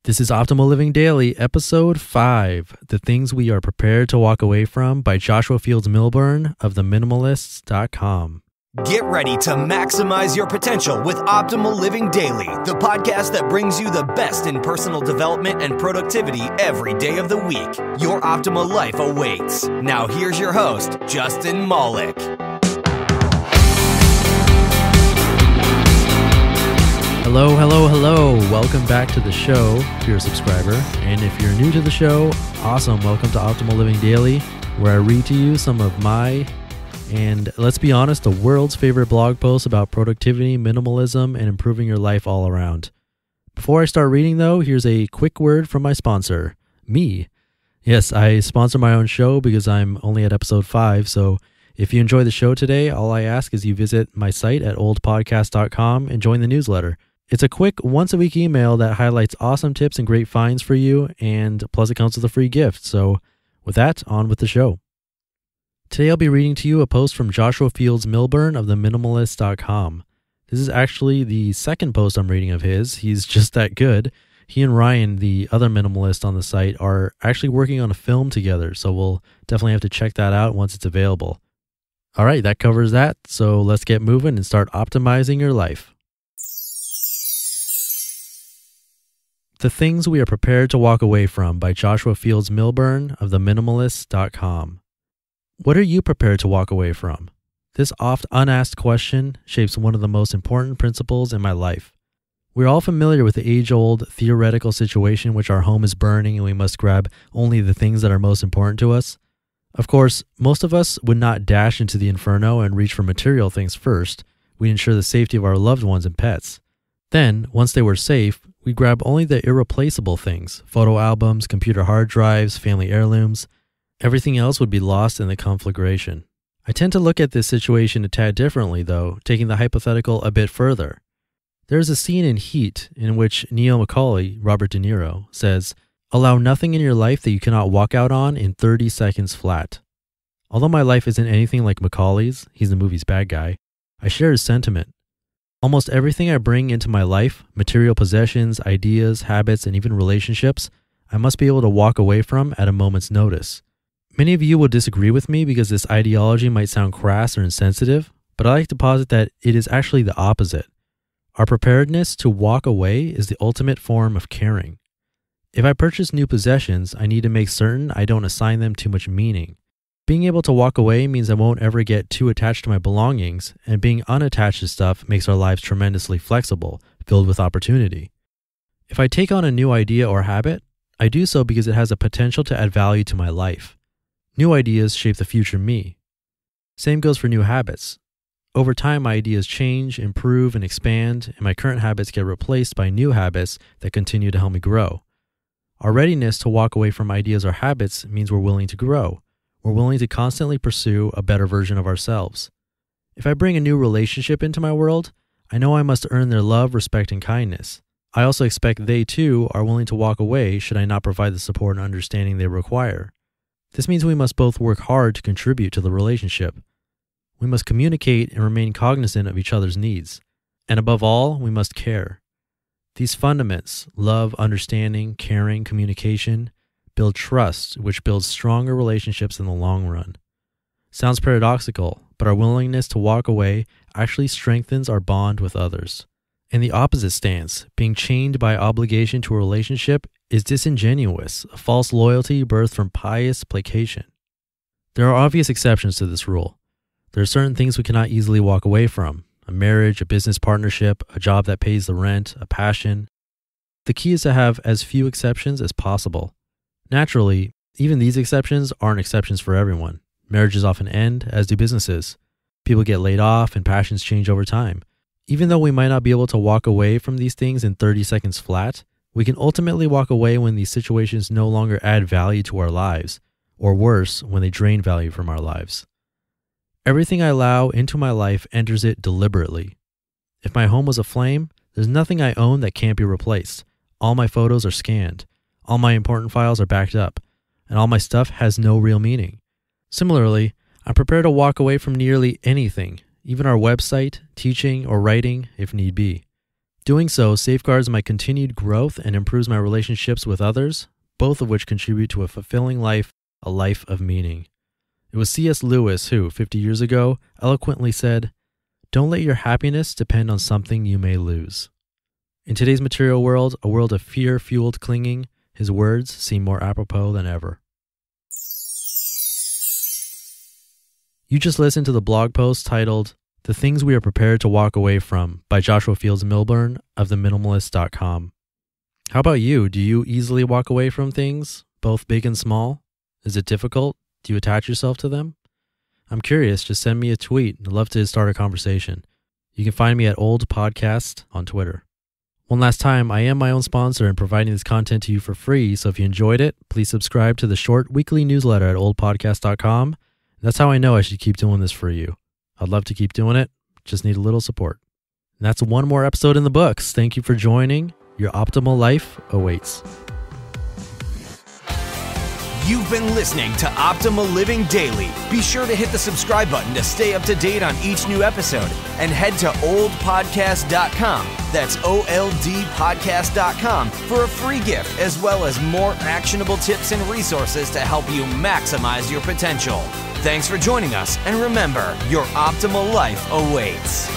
This is Optimal Living Daily, Episode 5, The Things We Are Prepared to Walk Away From by Joshua Fields Millburn of theminimalists.com. Get ready to maximize your potential with Optimal Living Daily, the podcast that brings you the best in personal development and productivity every day of the week. Your optimal life awaits. Now here's your host, Justin Malik. Hello. Welcome back to the show if you're a subscriber. And if you're new to the show, awesome. Welcome to Optimal Living Daily, where I read to you some of my, and let's be honest, the world's favorite blog posts about productivity, minimalism, and improving your life all around. Before I start reading, though, here's a quick word from my sponsor, me. Yes, I sponsor my own show because I'm only at episode 5, so if you enjoy the show today, all I ask is you visit my site at oldpodcast.com and join the newsletter. It's a quick once-a-week email that highlights awesome tips and great finds for you, and plus it comes with a free gift. So with that, on with the show. Today I'll be reading to you a post from Joshua Fields Millburn of theminimalists.com. This is actually the second post I'm reading of his. He's just that good. He and Ryan, the other minimalist on the site, are actually working on a film together, so we'll definitely have to check that out once it's available. All right, that covers that. So let's get moving and start optimizing your life. The Things We Are Prepared to Walk Away From by Joshua Fields Millburn of theminimalists.com. What are you prepared to walk away from? This oft unasked question shapes one of the most important principles in my life. We're all familiar with the age-old theoretical situation in which our home is burning and we must grab only the things that are most important to us. Of course, most of us would not dash into the inferno and reach for material things first. We'd ensure the safety of our loved ones and pets. Then, once they were safe, we grab only the irreplaceable things, photo albums, computer hard drives, family heirlooms. Everything else would be lost in the conflagration. I tend to look at this situation a tad differently, though, taking the hypothetical a bit further. There's a scene in Heat in which Neil Macaulay, Robert De Niro, says, "Allow nothing in your life that you cannot walk out on in 30 seconds flat." Although my life isn't anything like Macaulay's, he's the movie's bad guy, I share his sentiment. Almost everything I bring into my life, material possessions, ideas, habits, and even relationships, I must be able to walk away from at a moment's notice. Many of you will disagree with me because this ideology might sound crass or insensitive, but I like to posit that it is actually the opposite. Our preparedness to walk away is the ultimate form of caring. If I purchase new possessions, I need to make certain I don't assign them too much meaning. Being able to walk away means I won't ever get too attached to my belongings, and being unattached to stuff makes our lives tremendously flexible, filled with opportunity. If I take on a new idea or habit, I do so because it has a potential to add value to my life. New ideas shape the future me. Same goes for new habits. Over time, my ideas change, improve, and expand, and my current habits get replaced by new habits that continue to help me grow. Our readiness to walk away from ideas or habits means we're willing to grow. We're willing to constantly pursue a better version of ourselves. If I bring a new relationship into my world, I know I must earn their love, respect, and kindness. I also expect they too are willing to walk away should I not provide the support and understanding they require. This means we must both work hard to contribute to the relationship. We must communicate and remain cognizant of each other's needs. And above all, we must care. These fundamentals, love, understanding, caring, communication, build trust, which builds stronger relationships in the long run. Sounds paradoxical, but our willingness to walk away actually strengthens our bond with others. And the opposite stance, being chained by obligation to a relationship, is disingenuous, a false loyalty birthed from pious placation. There are obvious exceptions to this rule. There are certain things we cannot easily walk away from: a marriage, a business partnership, a job that pays the rent, a passion. The key is to have as few exceptions as possible. Naturally, even these exceptions aren't exceptions for everyone. Marriages often end, as do businesses. People get laid off and passions change over time. Even though we might not be able to walk away from these things in 30 seconds flat, we can ultimately walk away when these situations no longer add value to our lives, or worse, when they drain value from our lives. Everything I allow into my life enters it deliberately. If my home was a flame, there's nothing I own that can't be replaced. All my photos are scanned. All my important files are backed up, and all my stuff has no real meaning. Similarly, I'm prepared to walk away from nearly anything, even our website, teaching, or writing, if need be. Doing so safeguards my continued growth and improves my relationships with others, both of which contribute to a fulfilling life, a life of meaning. It was C.S. Lewis who, 50 years ago, eloquently said, "Don't let your happiness depend on something you may lose." In today's material world, a world of fear-fueled clinging, his words seem more apropos than ever. You just listened to the blog post titled, "The Things We Are Prepared to Walk Away From" by Joshua Fields Millburn of theminimalist.com. How about you? Do you easily walk away from things, both big and small? Is it difficult? Do you attach yourself to them? I'm curious. Just send me a tweet. I'd love to start a conversation. You can find me at Old Podcast on Twitter. One last time, I am my own sponsor and providing this content to you for free, so if you enjoyed it, please subscribe to the short weekly newsletter at oldpodcast.com. That's how I know I should keep doing this for you. I'd love to keep doing it, just need a little support. And that's one more episode in the books. Thank you for joining. Your optimal life awaits. You've been listening to Optimal Living Daily. Be sure to hit the subscribe button to stay up to date on each new episode and head to oldpodcast.com. That's OLDpodcast.com for a free gift as well as more actionable tips and resources to help you maximize your potential. Thanks for joining us, and remember, your optimal life awaits.